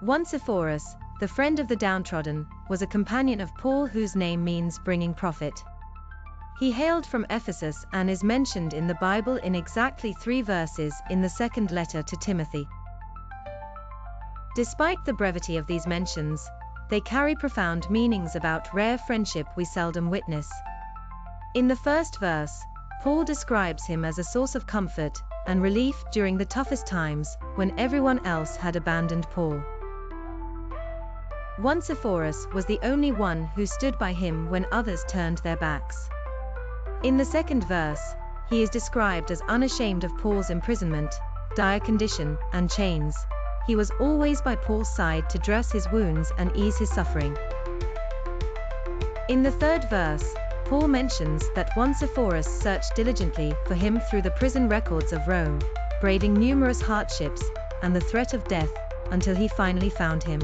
Onesiphorus, the friend of the downtrodden, was a companion of Paul whose name means bringing profit. He hailed from Ephesus and is mentioned in the Bible in exactly 3 verses in the second letter to Timothy. Despite the brevity of these mentions, they carry profound meanings about rare friendship we seldom witness. In the first verse, Paul describes him as a source of comfort and relief during the toughest times when everyone else had abandoned Paul. Onesiphorus was the only one who stood by him when others turned their backs. In the second verse, he is described as unashamed of Paul's imprisonment, dire condition, and chains. He was always by Paul's side to dress his wounds and ease his suffering. In the third verse, Paul mentions that Onesiphorus searched diligently for him through the prison records of Rome, braving numerous hardships and the threat of death, until he finally found him.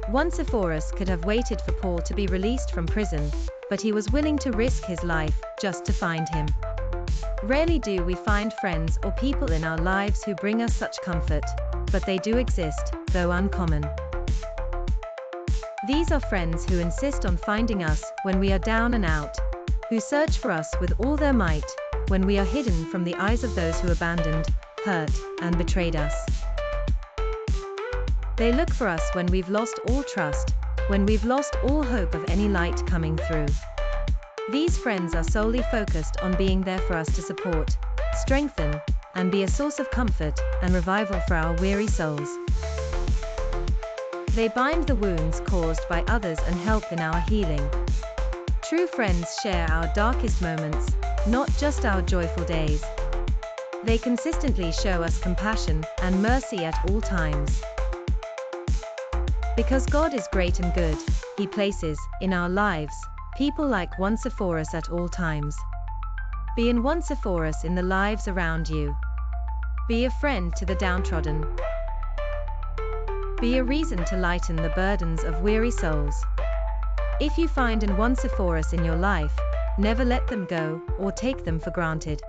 Onesiphorus could have waited for Paul to be released from prison, but he was willing to risk his life just to find him. Rarely do we find friends or people in our lives who bring us such comfort, but they do exist, though uncommon. These are friends who insist on finding us when we are down and out, who search for us with all their might when we are hidden from the eyes of those who abandoned, hurt, and betrayed us. They look for us when we've lost all trust, when we've lost all hope of any light coming through. These friends are solely focused on being there for us to support, strengthen, and be a source of comfort and revival for our weary souls. They bind the wounds caused by others and help in our healing. True friends share our darkest moments, not just our joyful days. They consistently show us compassion and mercy at all times. Because God is great and good, He places, in our lives, people like Onesiphorus at all times. Be an Onesiphorus in the lives around you. Be a friend to the downtrodden. Be a reason to lighten the burdens of weary souls. If you find an Onesiphorus in your life, never let them go or take them for granted.